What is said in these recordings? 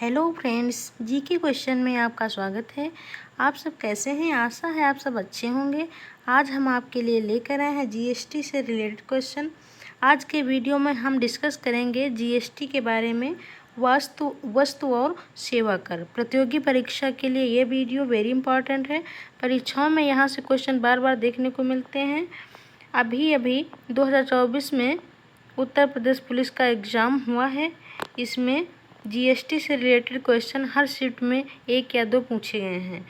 Hello friends, GK question में आपका स्वागत है। आप सब कैसे हैं? आशा है आप सब अच्छे होंगे। आज हम आपके लिए लेकर आए हैं जीएसटी से रिलेटेड क्वेश्चन। आज के वीडियो में हम डिस्कस करेंगे जीएसटी के बारे में, वस्तु और सेवा कर। प्रतियोगी परीक्षा के लिए ये वीडियो वेरी इंपॉर्टेंट है। परीक्षाओं में यहाँ से क्वेश्चन बार बार देखने को मिलते हैं। अभी 2024 में उत्तर प्रदेश पुलिस का एग्ज़ाम हुआ है। इसमें जीएसटी से रिलेटेड क्वेश्चन हर शिफ्ट में 1 या 2 पूछे गए हैं।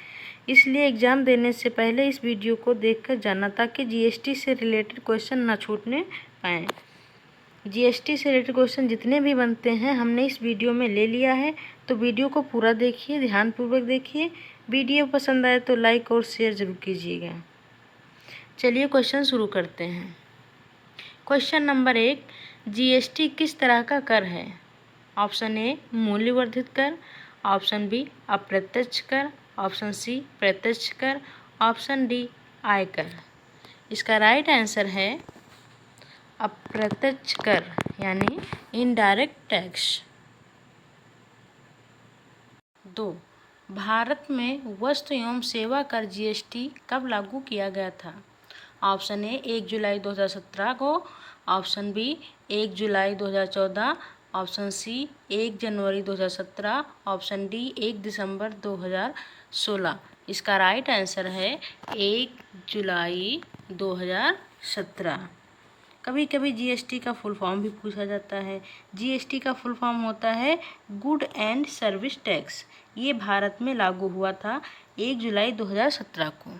इसलिए एग्ज़ाम देने से पहले इस वीडियो को देखकर जाना, ताकि जीएसटी से रिलेटेड क्वेश्चन ना छूटने पाएँ। जीएसटी से रिलेटेड क्वेश्चन जितने भी बनते हैं हमने इस वीडियो में ले लिया है, तो वीडियो को पूरा देखिए, ध्यानपूर्वक देखिए। वीडियो पसंद आए तो लाइक और शेयर ज़रूर कीजिएगा। चलिए क्वेश्चन शुरू करते हैं। क्वेश्चन नंबर 1, जीएसटी किस तरह का कर है? ऑप्शन ए मूल्यवर्धित कर, ऑप्शन बी अप्रत्यक्ष कर, ऑप्शन सी प्रत्यक्ष कर, ऑप्शन डी आयकर। इसका राइट आंसर है अप्रत्यक्ष कर, यानी इनडायरेक्ट टैक्स। 2, भारत में वस्तु एवं सेवा कर जीएसटी कब लागू किया गया था? ऑप्शन ए 1 जुलाई 2017 को, ऑप्शन बी 1 जुलाई 2014, ऑप्शन सी 1 जनवरी 2017, ऑप्शन डी 1 दिसंबर 2016। इसका राइट आंसर है 1 जुलाई 2017। कभी कभी जीएसटी का फुल फॉर्म भी पूछा जाता है। जीएसटी का फुल फॉर्म होता है गुड एंड सर्विस टैक्स। ये भारत में लागू हुआ था 1 जुलाई 2017 को।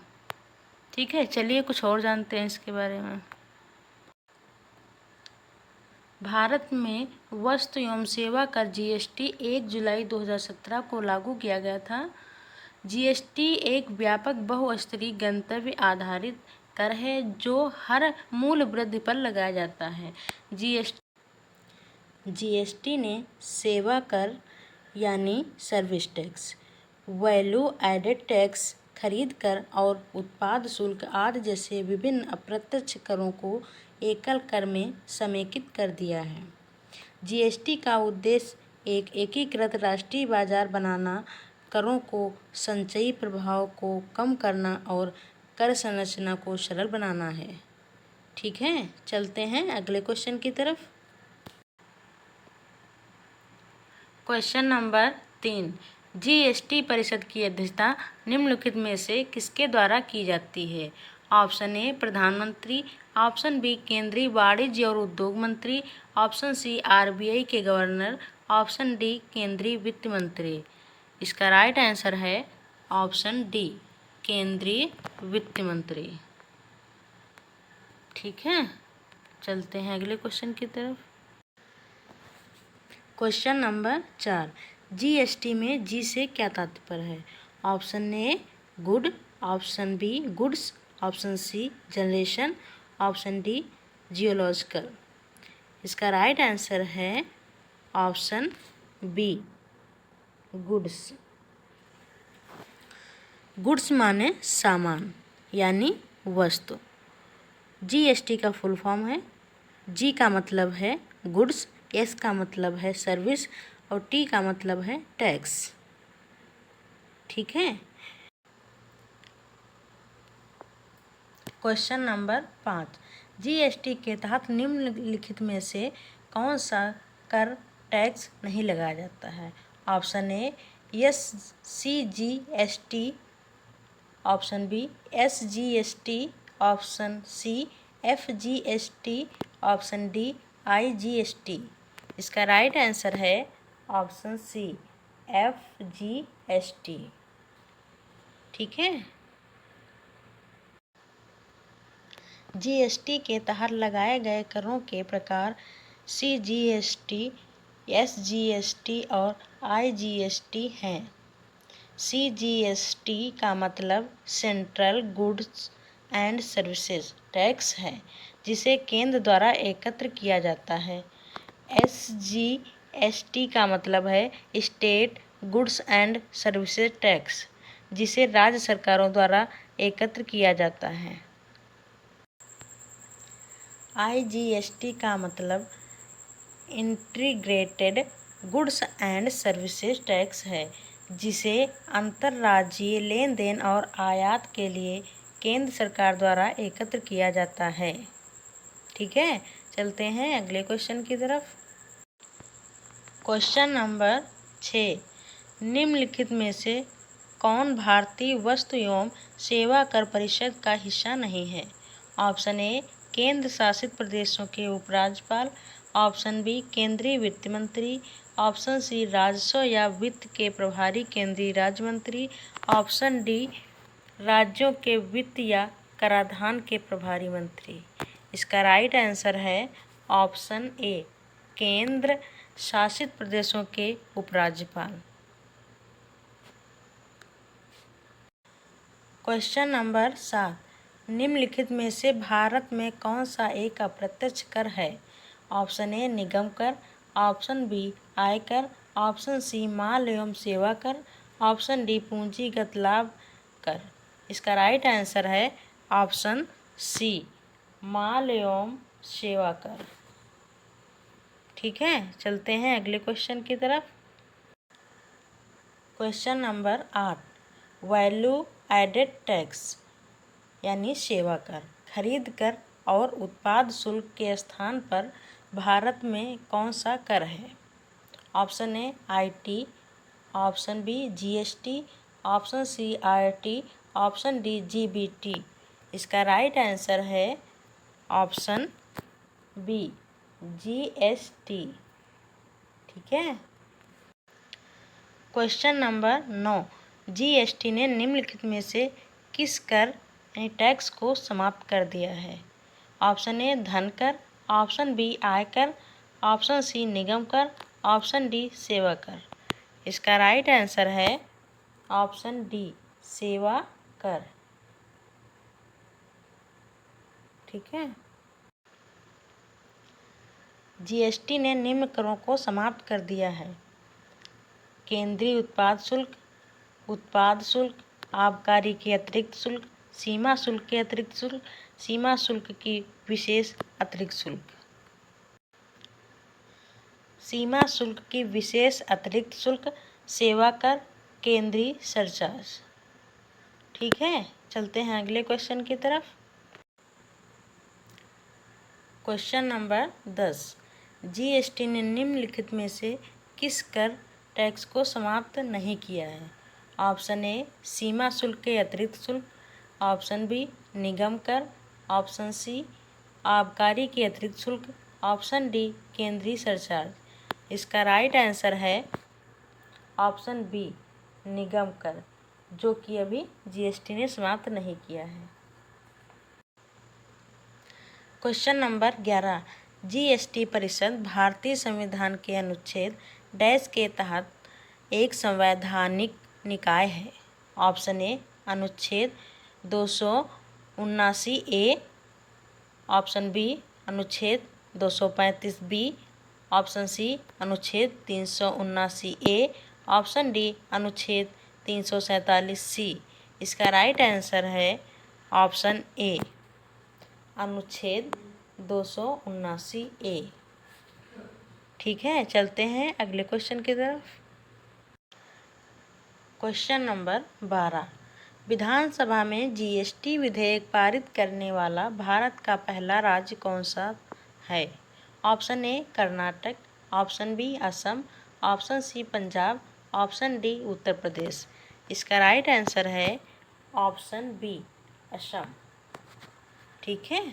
ठीक है, चलिए कुछ और जानते हैं इसके बारे में। भारत में वस्तु एवं सेवा कर जीएसटी 1 जुलाई 2017 को लागू किया गया था। जीएसटी एक व्यापक बहुस्तरीय गंतव्य आधारित कर है जो हर मूल्य वृद्धि पर लगाया जाता है। जीएसटी ने सेवा कर यानी service tax, value added tax, खरीद कर और उत्पाद शुल्क आदि जैसे विभिन्न अप्रत्यक्ष करों को एकल कर में समेकित कर दिया है। जीएसटी का उद्देश्य एक एकीकृत राष्ट्रीय बाजार बनाना, करों को संचयी प्रभाव को कम करना और कर संरचना को सरल बनाना है। ठीक है, चलते हैं अगले क्वेश्चन की तरफ। क्वेश्चन नंबर 3, जीएसटी परिषद की अध्यक्षता निम्नलिखित में से किसके द्वारा की जाती है? ऑप्शन ए प्रधानमंत्री, ऑप्शन बी केंद्रीय वाणिज्य और उद्योग मंत्री, ऑप्शन सी आरबीआई के गवर्नर, ऑप्शन डी केंद्रीय वित्त मंत्री। इसका राइट आंसर है ऑप्शन डी केंद्रीय वित्त मंत्री। ठीक है, चलते हैं अगले क्वेश्चन की तरफ। क्वेश्चन नंबर 4, जीएसटी में जी से क्या तात्पर्य है? Option A good, option B goods, option C generation, option D geological. इसका राइट आंसर है ऑप्शन बी गुड्स। गुड्स माने सामान यानी वस्तु। जीएसटी का फुल फॉर्म है, जी का मतलब है गुड्स, एस का मतलब है सर्विस और टी का मतलब है टैक्स। ठीक है। क्वेश्चन नंबर 5, जीएसटी के तहत निम्नलिखित में से कौन सा कर टैक्स नहीं लगाया जाता है? Option A SCGST, option B SGST, option C FGST, option D IGST। इसका राइट आंसर है ऑप्शन सी FGST। ठीक है। जीएसटी के तहत लगाए गए करों के प्रकार CGST, SGST और IGST हैं। CGST का मतलब central goods and services tax है, जिसे केंद्र द्वारा एकत्र किया जाता है। SGST का मतलब है state goods and services tax, जिसे राज्य सरकारों द्वारा एकत्र किया जाता है। IGST का मतलब integrated goods and services tax है, जिसे अंतर्राज्यीय लेन देन और आयात के लिए केंद्र सरकार द्वारा एकत्र किया जाता है। ठीक है, चलते हैं अगले क्वेश्चन की तरफ। क्वेश्चन नंबर 6, निम्नलिखित में से कौन भारतीय वस्तु एवं सेवा कर परिषद का हिस्सा नहीं है? ऑप्शन ए केंद्र शासित प्रदेशों के उपराज्यपाल, ऑप्शन बी केंद्रीय वित्त मंत्री, ऑप्शन सी राजस्व या वित्त के प्रभारी केंद्रीय राज्य मंत्री, ऑप्शन डी राज्यों के वित्त या कराधान के प्रभारी मंत्री। इसका राइट आंसर है ऑप्शन ए केंद्र शासित प्रदेशों के उपराज्यपाल। क्वेश्चन नंबर 7, निम्नलिखित में से भारत में कौन सा एक अप्रत्यक्ष कर है? ऑप्शन ए निगम कर, ऑप्शन बी आयकर, ऑप्शन सी माल एवं सेवा कर, ऑप्शन डी पूंजीगत लाभ कर। इसका राइट आंसर है ऑप्शन सी माल एवं सेवा कर। ठीक है, चलते हैं अगले क्वेश्चन की तरफ। Question number 8, value added tax यानी सेवा कर, खरीद कर और उत्पाद शुल्क के स्थान पर भारत में कौन सा कर है? Option A IT, option B GST, option C RT, option D GBT. इसका राइट आंसर है ऑप्शन बी जीएसटी। ठीक है, क्वेश्चन नंबर 9, जीएसटी ने निम्नलिखित में से किस कर यानी टैक्स को समाप्त कर दिया है? ऑप्शन ए धन कर, ऑप्शन बी आयकर, ऑप्शन सी निगम कर, ऑप्शन डी सेवा कर। इसका राइट आंसर है ऑप्शन डी सेवा कर। ठीक है, जीएसटी ने निम्न करों को समाप्त कर दिया है: केंद्रीय उत्पाद शुल्क, आबकारी के अतिरिक्त शुल्क, सीमा शुल्क के अतिरिक्त शुल्क, सीमा शुल्क की विशेष अतिरिक्त शुल्क। सीमा शुल्क की विशेष अतिरिक्त शुल्क, सेवा कर, केंद्रीय सरचार्ज। ठीक है, चलते हैं अगले क्वेश्चन की तरफ। क्वेश्चन नंबर 10, जीएसटी ने निम्नलिखित में से किस कर टैक्स को समाप्त नहीं किया है? ऑप्शन ए सीमा शुल्क के अतिरिक्त शुल्क, ऑप्शन बी निगम कर, ऑप्शन सी आबकारी के अतिरिक्त शुल्क, ऑप्शन डी केंद्रीय सरचार्ज। इसका राइट आंसर है ऑप्शन बी निगम कर, जो कि अभी जीएसटी ने समाप्त नहीं किया है। क्वेश्चन नंबर 11, जीएसटी परिषद भारतीय संविधान के अनुच्छेद डैश के तहत एक संवैधानिक निकाय है। ऑप्शन ए अनुच्छेद 279 ए, ऑप्शन बी अनुच्छेद 235 बी, ऑप्शन सी अनुच्छेद 379 ए, ऑप्शन डी अनुच्छेद 347 सी। इसका राइट आंसर है ऑप्शन ए अनुच्छेद 279 ए। ठीक है, चलते हैं अगले क्वेश्चन की तरफ। क्वेश्चन नंबर 12, विधानसभा में जीएसटी विधेयक पारित करने वाला भारत का पहला राज्य कौन सा है? Option A Karnataka, option B Assam, option C Punjab, option D Uttar Pradesh. इसका राइट आंसर है ऑप्शन बी असम। ठीक है,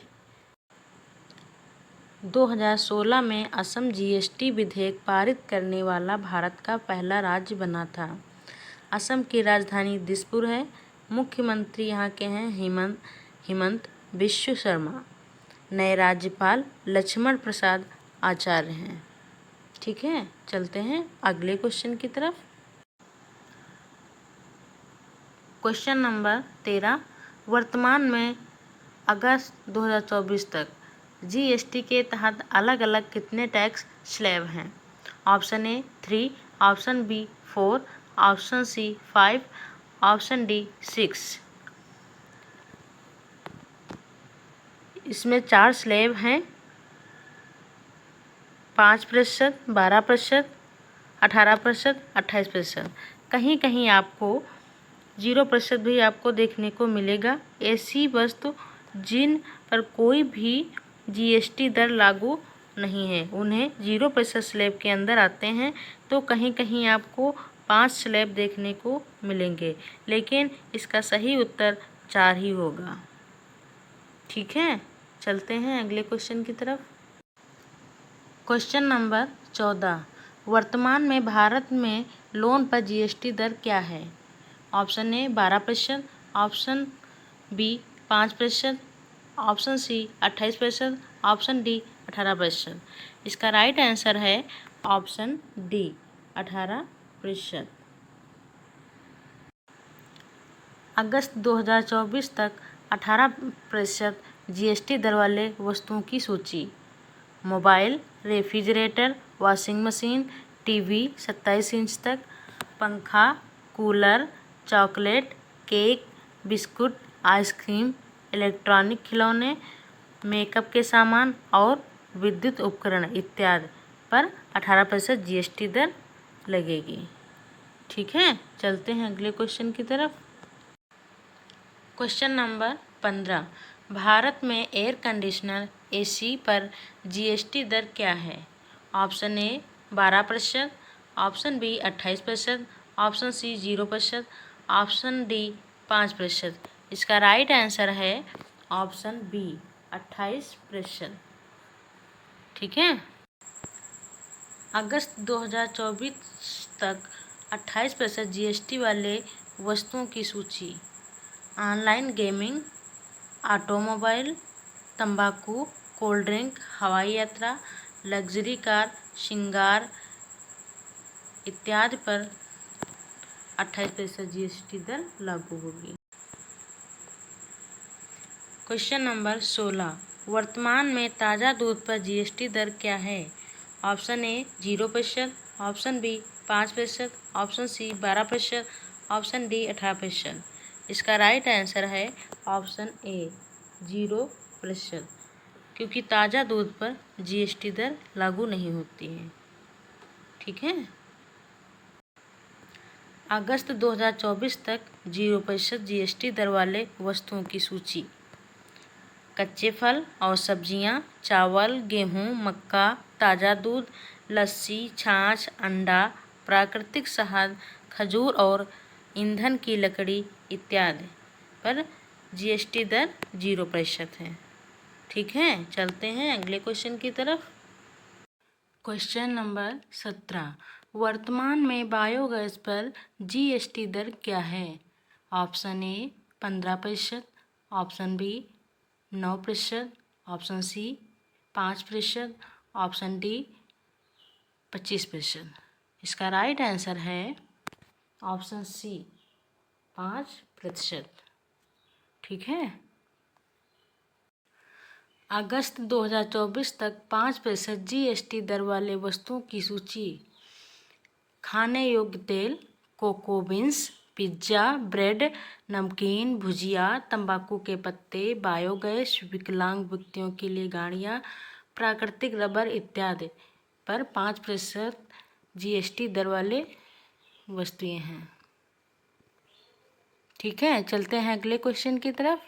2016 में असम जीएसटी विधेयक पारित करने वाला भारत का पहला राज्य बना था। असम की राजधानी दिसपुर है। मुख्यमंत्री यहाँ के हैं हिमंत बिश्व शर्मा। नए राज्यपाल लक्ष्मण प्रसाद आचार्य हैं। ठीक है, चलते हैं अगले क्वेश्चन की तरफ। क्वेश्चन नंबर 13, वर्तमान में अगस्त 2024 तक जीएसटी के तहत अलग अलग कितने टैक्स स्लैब हैं? Option A 3, option B 4, option C 5, option D 6। इसमें 4 स्लैब हैं: 5%, 12%, 18%, 28%। कहीं कहीं आपको 0% भी आपको देखने को मिलेगा। ऐसी वस्तु जिन पर कोई भी जीएसटी दर लागू नहीं है उन्हें 0% स्लैब के अंदर आते हैं। तो कहीं कहीं आपको 5 स्लैब देखने को मिलेंगे, लेकिन इसका सही उत्तर 4 ही होगा। ठीक है, चलते हैं अगले क्वेश्चन की तरफ। क्वेश्चन नंबर 14, वर्तमान में भारत में लोन पर जीएसटी दर क्या है? Option A 12%, option B 5%, option C 28%, option D 18%। इसका राइट आंसर है ऑप्शन डी 18%। अगस्त 2024 तक 18% जीएसटी दर वाले वस्तुओं की सूची। Mobile, refrigerator, washing machine, TV 27 inch तक, पंखा, cooler, chocolate, cake, biscuit, ice cream, electronic खिलौने, मेकअप के सामान और विद्युत उपकरण इत्यादि पर 18% जीएसटी दर लगेगी। ठीक है, चलते हैं अगले क्वेश्चन की तरफ। क्वेश्चन नंबर 15, भारत में एयर कंडीशनर एसी पर जीएसटी दर क्या है? Option A 12%, option B 28%, option C 0%, option D 5%। इसका राइट आंसर है ऑप्शन बी 28%। ठीक है, अगस्त 2024 तक 28% जीएसटी वाले वस्तुओं की सूची। ऑनलाइन गेमिंग, ऑटोमोबाइल, तंबाकू, कोल्ड ड्रिंक, हवाई यात्रा, लग्जरी कार, श्रृंगार इत्यादि पर 28% जीएसटी दर लागू होगी। क्वेश्चन नंबर 16, वर्तमान में ताज़ा दूध पर जीएसटी दर क्या है? Option A 0%, option B 5%, option C 12%, option D 18%। इसका राइट आंसर है ऑप्शन ए 0%, क्योंकि ताज़ा दूध पर जीएसटी दर लागू नहीं होती है। ठीक है, अगस्त 2024 तक 0% जीएसटी दर वाले वस्तुओं की सूची। कच्चे फल और सब्जियां, चावल, गेहूं, मक्का, ताज़ा दूध, लस्सी, छाछ, अंडा, प्राकृतिक शहद, खजूर और ईंधन की लकड़ी इत्यादि पर जीएसटी दर 0% है। ठीक है, चलते हैं अगले क्वेश्चन की तरफ। क्वेश्चन नंबर 17, वर्तमान में बायोगैस पर जीएसटी दर क्या है? Option A 15%, option B 9%, option C 5%, option D 25%। इसका राइट आंसर है ऑप्शन सी 5%। ठीक है, अगस्त 2024 तक 5% जीएसटी दर वाले वस्तुओं की सूची। खाने योग्य तेल, कोको बीन्स, पिज्ज़ा, ब्रेड, नमकीन, भुजिया, तंबाकू के पत्ते, बायोगैस, विकलांग व्यक्तियों के लिए गाड़ियाँ, प्राकृतिक रबर इत्यादि पर 5% जीएसटी दर वाले वस्तुएं हैं। ठीक है, चलते हैं अगले क्वेश्चन की तरफ।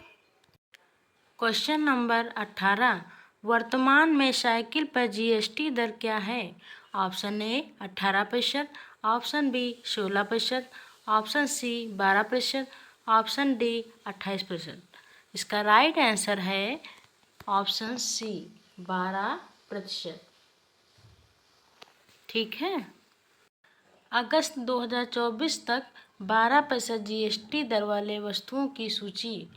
क्वेश्चन नंबर 18, वर्तमान में साइकिल पर जीएसटी दर क्या है? Option A 18%, option B 16%, option C 12%, option D 28%। इसका राइट आंसर है ऑप्शन सी 12%। ठीक है, अगस्त 2024 तक 12% जीएसटी दर वाले वस्तुओं की सूची।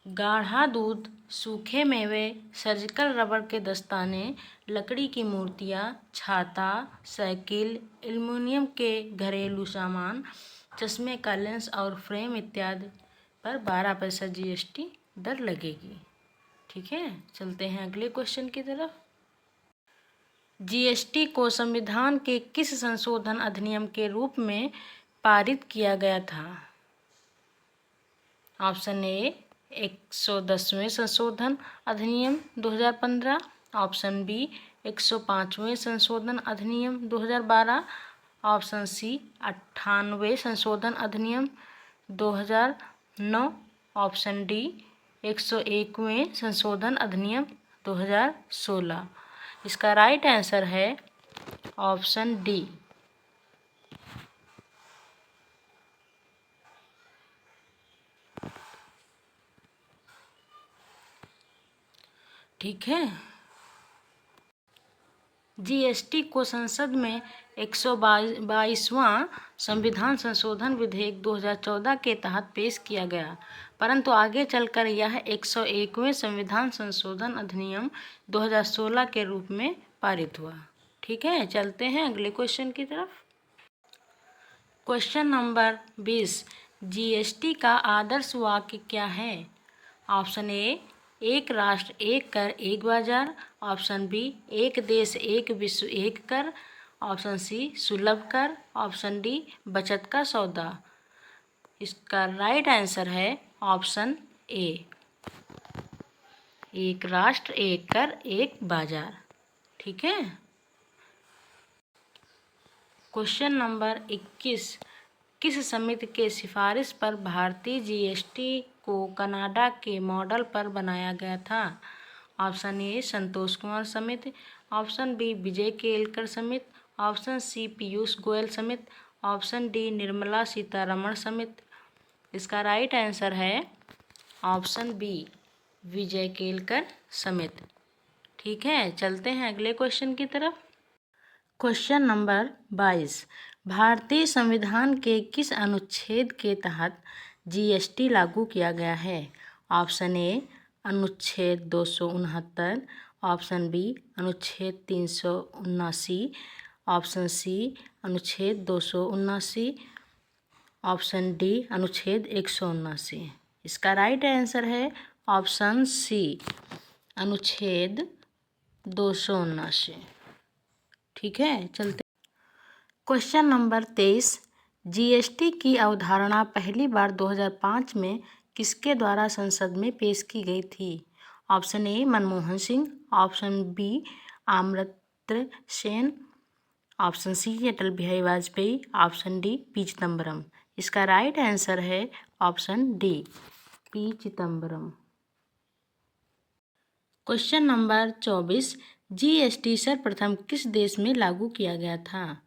गाढ़ा दूध, सूखे मेवे, सर्जिकल रबर के दस्ताने, लकड़ी की मूर्तियाँ, छाता, साइकिल, एल्युमिनियम के घरेलू सामान, चश्मे का लेंस और फ्रेम इत्यादि पर 12% जीएसटी दर लगेगी। ठीक है, चलते हैं अगले क्वेश्चन की तरफ। जीएसटी को संविधान के किस संशोधन अधिनियम के रूप में पारित किया गया था? ऑप्शन ए 110वें संशोधन अधिनियम 2015, ऑप्शन बी 105वें संशोधन अधिनियम 2012, ऑप्शन सी 98 संशोधन अधिनियम 2009, ऑप्शन डी 101वें संशोधन अधिनियम 2016। इसका राइट आंसर है ऑप्शन डी। ठीक है। जीएसटी को संसद में 122वां संविधान संशोधन विधेयक 2014 के तहत पेश किया गया, परंतु आगे चलकर यह 101वें संविधान संशोधन अधिनियम 2016 के रूप में पारित हुआ। ठीक है, चलते हैं अगले क्वेश्चन की तरफ। क्वेश्चन नंबर 20, जीएसटी का आदर्श वाक्य क्या है? ऑप्शन ए, एक राष्ट्र एक कर एक बाजार। ऑप्शन बी, एक देश एक विश्व एक कर। ऑप्शन सी, सुलभ कर। ऑप्शन डी, बचत का सौदा। इसका राइट आंसर है ऑप्शन ए, एक राष्ट्र एक कर एक बाजार। ठीक है। क्वेश्चन नंबर 21, किस समिति के सिफारिश पर भारतीय जीएसटी को कनाडा के मॉडल पर बनाया गया था? ऑप्शन ए, संतोष कुमार समिति। ऑप्शन बी, विजय केलकर समिति। ऑप्शन सी, पीयूष गोयल समिति। ऑप्शन डी, निर्मला सीतारमण समिति। इसका राइट आंसर है ऑप्शन बी, विजय केलकर समिति। ठीक है, चलते हैं अगले क्वेश्चन की तरफ। क्वेश्चन नंबर 22, भारतीय संविधान के किस अनुच्छेद के तहत जीएसटी लागू किया गया है? ऑप्शन ए, अनुच्छेद 269। ऑप्शन बी, अनुच्छेद 379। ऑप्शन सी, अनुच्छेद 279। ऑप्शन डी, अनुच्छेद 179। इसका राइट आंसर है ऑप्शन सी, अनुच्छेद 279। ठीक है, चलते। क्वेश्चन नंबर 23, जीएसटी की अवधारणा पहली बार 2005 में किसके द्वारा संसद में पेश की गई थी? Option A, Manmohan Singh. Option B, Amartya Sen. Option C, Atal Bihari Vajpayee. Option D, P Chidambaram. इसका राइट आंसर है option D, P Chidambaram. Question number 24, GST सर्वप्रथम किस देश में लागू किया गया था?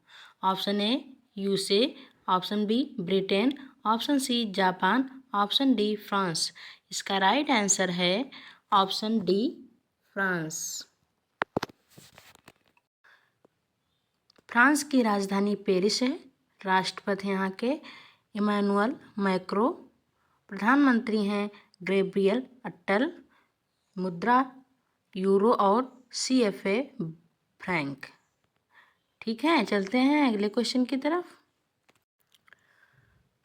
Option A, USA. Option B, Britain. Option C, Japan. Option D, France. इसका राइट आंसर है ऑप्शन डी, फ्रांस। फ्रांस की राजधानी पेरिस है। राष्ट्रपति यहाँ के इमैनुअल मैक्रो। प्रधानमंत्री हैं गैब्रियल अट्टल। मुद्रा यूरो और सीएफए फ्रैंक। ठीक है, चलते हैं अगले क्वेश्चन की तरफ।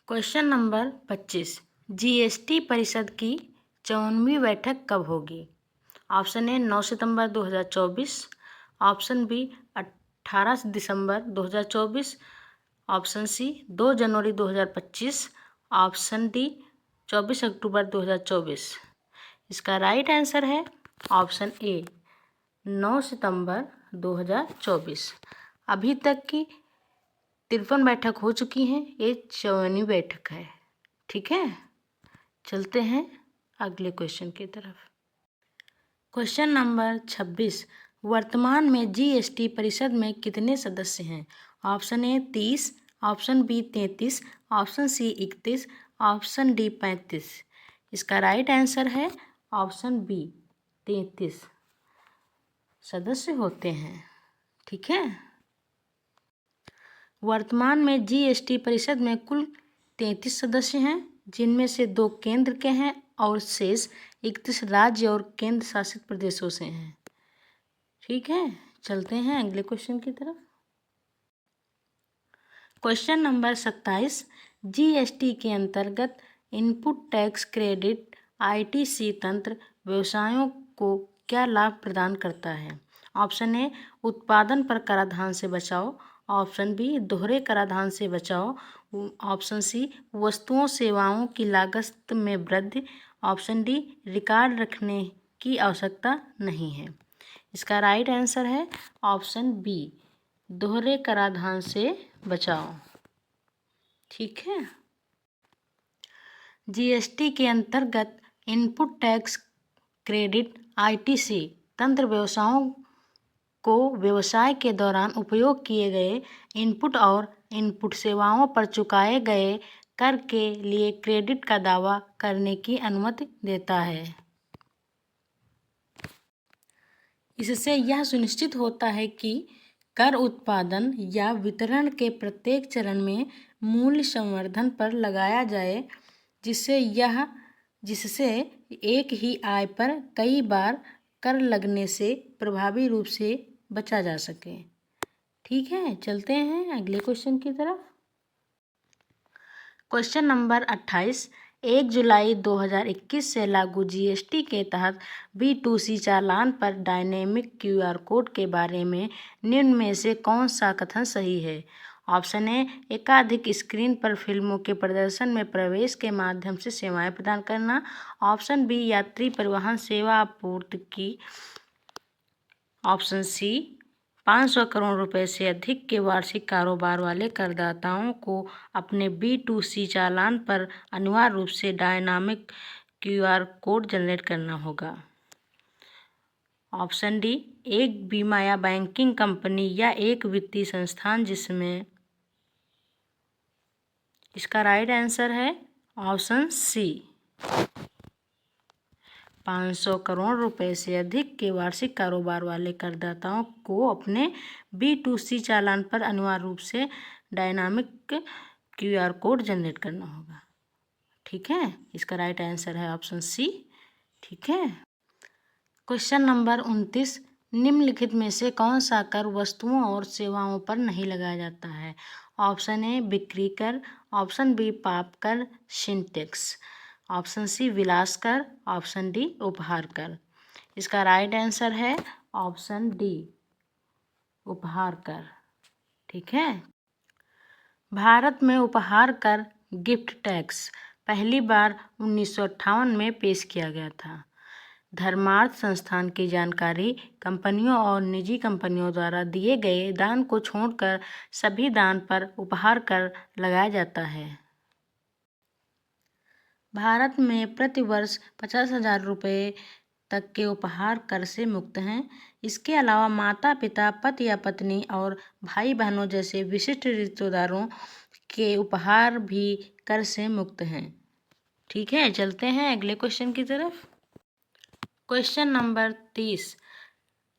क्वेश्चन नंबर 25, जीएसटी परिषद की 54वीं बैठक कब होगी? ऑप्शन ए, 9 सितंबर 2024। ऑप्शन बी, 18 दिसंबर 2024। ऑप्शन सी, 2 जनवरी 2025। ऑप्शन डी, 24 अक्टूबर 2024। इसका राइट आंसर है ऑप्शन ए, 9 सितंबर 2024। अभी तक की 53 बैठक हो चुकी हैं, ये 54वीं बैठक है। ठीक है, चलते हैं अगले क्वेश्चन की तरफ। क्वेश्चन नंबर 26, वर्तमान में जीएसटी परिषद में कितने सदस्य हैं? Option A, 30। Option B, 33। Option C, 31। Option D, 35। इसका राइट आंसर है ऑप्शन बी, 33 सदस्य होते हैं। ठीक है, वर्तमान में जीएसटी परिषद में कुल 33 सदस्य हैं, जिनमें से 2 केंद्र के हैं और शेष 31 राज्य और केंद्र शासित प्रदेशों से हैं। ठीक है, चलते हैं अगले क्वेश्चन की तरफ। क्वेश्चन नंबर 27, जीएसटी के अंतर्गत इनपुट टैक्स क्रेडिट आईटीसी तंत्र व्यवसायों को क्या लाभ प्रदान करता है? ऑप्शन ए, उत्पादन पर कराधान से बचाव। ऑप्शन बी, दोहरे कराधान से बचाव। ऑप्शन सी, वस्तुओं सेवाओं की लागत में वृद्धि। ऑप्शन डी, रिकॉर्ड रखने की आवश्यकता नहीं है। इसका राइट आंसर है ऑप्शन बी, दोहरे कराधान से बचाव। ठीक है। जीएसटी के अंतर्गत इनपुट टैक्स क्रेडिट आईटीसी तंत्र व्यवसायों को व्यवसाय के दौरान उपयोग किए गए इनपुट और इनपुट सेवाओं पर चुकाए गए कर के लिए क्रेडिट का दावा करने की अनुमति देता है। इससे यह सुनिश्चित होता है कि कर उत्पादन या वितरण के प्रत्येक चरण में मूल्य संवर्धन पर लगाया जाए, जिससे एक ही आय पर कई बार कर लगने से प्रभावी रूप से बचा जा सके। ठीक है, चलते हैं अगले क्वेश्चन की तरफ। Question number 28। 1 जुलाई 2021 से लागू जीएसटी के तहत B2C चालान पर डायनेमिक QR कोड के बारे में निम्न में से कौन सा कथन सही है? ऑप्शन ए, एकाधिक स्क्रीन पर फिल्मों के प्रदर्शन में प्रवेश के माध्यम से सेवाएं प्रदान करना। ऑप्शन बी, यात्री परिवहन सेवा आपूर्ति की। ऑप्शन सी, 500 करोड़ रुपए से अधिक के वार्षिक कारोबार वाले करदाताओं को अपने B2C चालान पर अनिवार्य रूप से डायनामिक QR कोड जनरेट करना होगा। ऑप्शन डी, एक बीमा या बैंकिंग कंपनी या एक वित्तीय संस्थान जिसमें। इसका राइट आंसर है ऑप्शन सी, 500 करोड़ रुपए से अधिक के वार्षिक कारोबार वाले करदाताओं को अपने B2C चालान पर अनिवार्य रूप से डायनामिक QR कोड जनरेट करना होगा। ठीक है, इसका राइट आंसर है ऑप्शन सी। ठीक है। Question number 29। निम्नलिखित में से कौन सा कर वस्तुओं और सेवाओं पर नहीं लगाया जाता है? ऑप्शन ए, बिक्री कर। ऑप्शन बी, पाप कर सिंटैक्स। ऑप्शन सी, विलास कर। ऑप्शन डी, उपहार कर। इसका राइट आंसर है ऑप्शन डी, उपहार कर। ठीक है। भारत में उपहार कर गिफ्ट टैक्स पहली बार 1958 में पेश किया गया था। धर्मार्थ संस्थान की जानकारी कंपनियों और निजी कंपनियों द्वारा दिए गए दान को छोड़कर सभी दान पर उपहार कर लगाया जाता है। भारत में प्रतिवर्ष 50,000 रुपये तक के उपहार कर से मुक्त हैं। इसके अलावा माता पिता, पति या पत्नी और भाई बहनों जैसे विशिष्ट रिश्तेदारों के उपहार भी कर से मुक्त हैं। ठीक है, चलते हैं अगले क्वेश्चन की तरफ। Question number 30।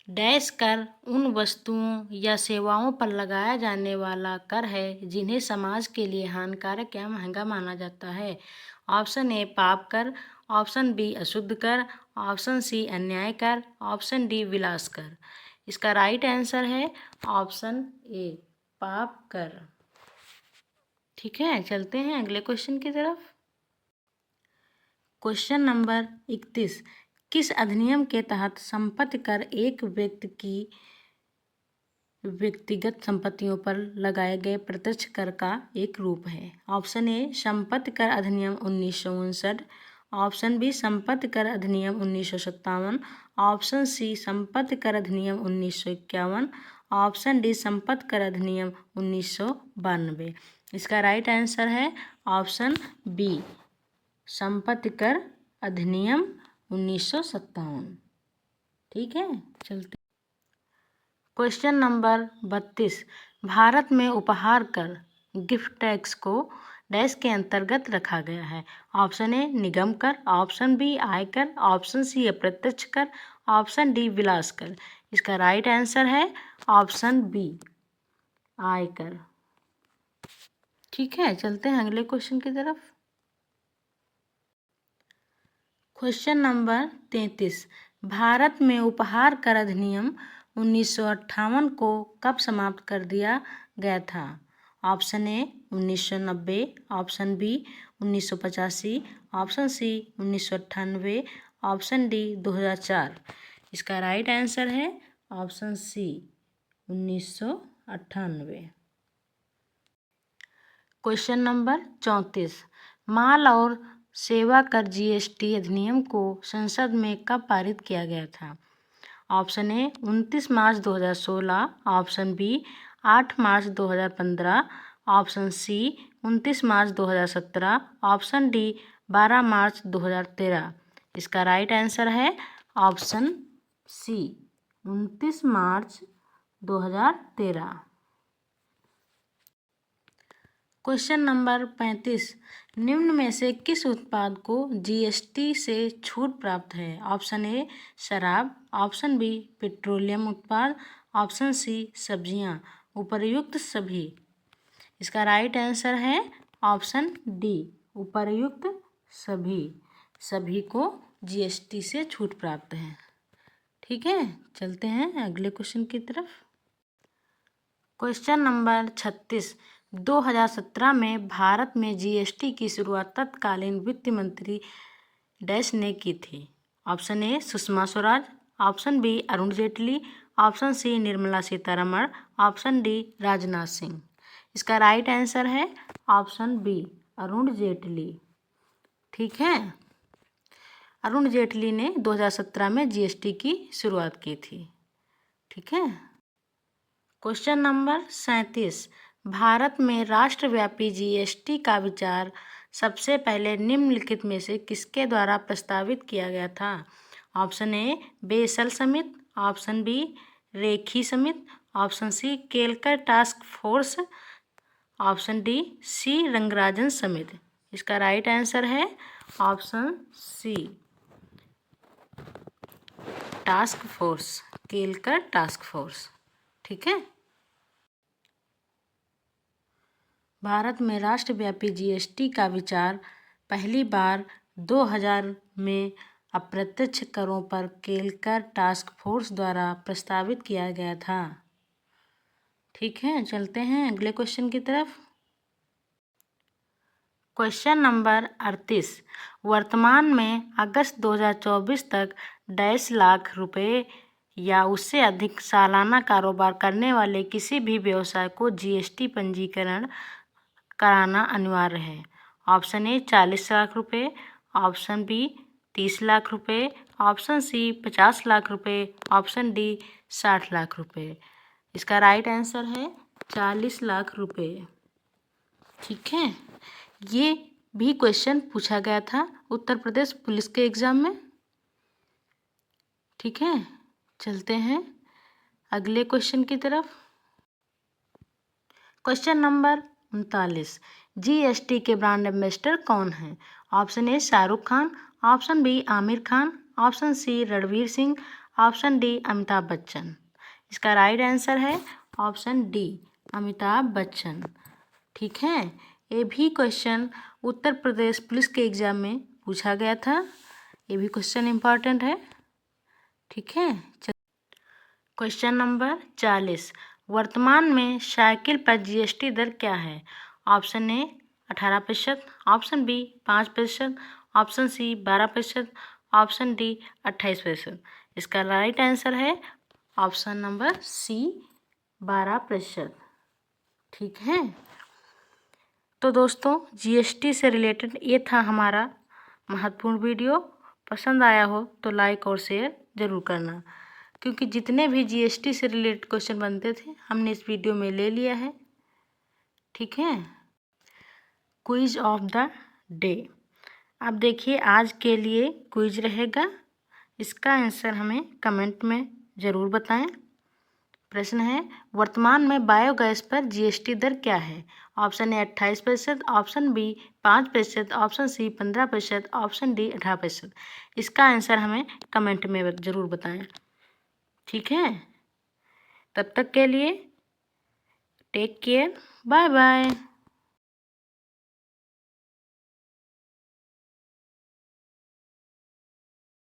डैश कर उन वस्तुओं या सेवाओं पर लगाया जाने वाला कर है जिन्हें समाज के लिए हानिकारक या महंगा माना जाता है। ऑप्शन ए, पाप कर। ऑप्शन बी, अशुद्ध कर। ऑप्शन सी, अन्याय कर। ऑप्शन डी, विलास कर। इसका राइट आंसर है ऑप्शन ए, पाप कर। ठीक है, चलते हैं अगले क्वेश्चन की तरफ। Question number 31। किस अधिनियम के तहत संपत्ति कर एक व्यक्ति की व्यक्तिगत संपत्तियों पर लगाए गए प्रत्यक्ष कर का एक रूप है? ऑप्शन ए, संपत्ति कर अधिनियम 1959। ऑप्शन बी, संपत्ति कर अधिनियम 1957। ऑप्शन सी, संपत्ति कर अधिनियम 1951। ऑप्शन डी, संपत्ति कर अधिनियम 1992। इसका राइट आंसर है ऑप्शन बी, संपत्ति कर अधिनियम 1957। ठीक है, चलते। Question number 32। भारत में उपहार कर गिफ्ट टैक्स को डैश के अंतर्गत रखा गया है? ऑप्शन ए, निगम कर। ऑप्शन बी, आयकर। ऑप्शन सी, अप्रत्यक्ष कर। ऑप्शन डी, विलास कर। इसका राइट आंसर है ऑप्शन बी, आयकर। ठीक है, चलते हैं अगले क्वेश्चन की तरफ। Question number 33। भारत में उपहार कर अधिनियम 1958 को कब समाप्त कर दिया गया था? Option A, 1990। Option B, 1985। Option C, 1998। Option D, 2004। इसका राइट आंसर है ऑप्शन सी, 1998। Question number 34। माल और सेवा कर जीएसटी अधिनियम को संसद में कब पारित किया गया था? ऑप्शन ए, 29 मार्च 2016। ऑप्शन बी, 8 मार्च 2015, ऑप्शन सी 29 मार्च 2017, ऑप्शन डी 12 मार्च 2013। इसका राइट आंसर है ऑप्शन सी 29 मार्च 2013। क्वेश्चन नंबर 35, निम्न में से किस उत्पाद को जीएसटी से छूट प्राप्त है? ऑप्शन ए शराब, ऑप्शन बी पेट्रोलियम उत्पाद, ऑप्शन सी सब्जियां, उपर्युक्त सभी। इसका राइट आंसर है ऑप्शन डी उपर्युक्त सभी। सभी को जीएसटी से छूट प्राप्त है। ठीक है, चलते हैं अगले क्वेश्चन की तरफ। क्वेश्चन नंबर 36, 2017 में भारत में जीएसटी की शुरुआत तत्कालीन वित्त मंत्री डैश ने की थी? Option A Sushma Swaraj, option B Arun Jaitley, option C Nirmala Sitharaman, option D Rajnath Singh. इसका राइट आंसर है ऑप्शन बी अरुण जेटली। ठीक है, अरुण जेटली ने 2017 में जीएसटी की शुरुआत की थी। ठीक है। क्वेश्चन नंबर 37, भारत में राष्ट्रव्यापी जीएसटी का विचार सबसे पहले निम्नलिखित में से किसके द्वारा प्रस्तावित किया गया था? ऑप्शन ए बेसल समिति, ऑप्शन बी रेखी समिति, option C Kelkar task force, option D C Rangarajan समिति। इसका राइट आंसर है option C task force, Kelkar task force. ठीक है। भारत में राष्ट्रव्यापी जीएसटी का विचार पहली बार 2000 में अप्रत्यक्ष करों पर केलकर टास्क फोर्स द्वारा प्रस्तावित किया गया था। ठीक है, चलते हैं अगले क्वेश्चन की तरफ। क्वेश्चन नंबर 38, वर्तमान में अगस्त 2024 तक 1.5 लाख रुपए या उससे अधिक सालाना कारोबार करने वाले किसी भी व्यवसाय को जीएसटी पंजीकरण कराना अनिवार्य है। ऑप्शन ए 40 लाख रुपए, ऑप्शन बी 30 लाख रुपए, ऑप्शन सी 50 लाख रुपए, ऑप्शन डी 60 लाख रुपए। इसका राइट आंसर है 40 लाख रुपए। ठीक है, ये भी क्वेश्चन पूछा गया था उत्तर प्रदेश पुलिस के एग्जाम में। ठीक है, चलते हैं अगले क्वेश्चन की तरफ। क्वेश्चन नंबर 39, जीएसटी के ब्रांड एम्बेसडर कौन है? Option A Shahrukh Khan, option B Aamir Khan, option C Ranveer Singh, option D Amitabh Bachchan. इसका राइट आंसर है ऑप्शन डी अमिताभ बच्चन। ठीक है, ये भी क्वेश्चन उत्तर प्रदेश पुलिस के एग्जाम में पूछा गया था। ये भी क्वेश्चन इम्पॉर्टेंट है। ठीक है, क्वेश्चन नंबर 40, वर्तमान में साइकिल पर जीएसटी दर क्या है? Option A 18%, option B 5%, option C 12%, option D 28%। इसका राइट आंसर है ऑप्शन नंबर सी 12%। ठीक है, तो दोस्तों जीएसटी से रिलेटेड ये था हमारा महत्वपूर्ण वीडियो। पसंद आया हो तो लाइक और शेयर ज़रूर करना, क्योंकि जितने भी जीएसटी से रिलेटेड क्वेश्चन बनते थे हमने इस वीडियो में ले लिया है। ठीक है, क्विज ऑफ द डे। अब देखिए आज के लिए क्विज रहेगा, इसका आंसर हमें कमेंट में ज़रूर बताएं। प्रश्न है, वर्तमान में बायोगैस पर जीएसटी दर क्या है? Option A 28%, option B 5%, option C 15%, option D 18%। इसका आंसर हमें कमेंट में ज़रूर बताएं। ठीक है, तब तक के लिए टेक केयर, बाय बाय।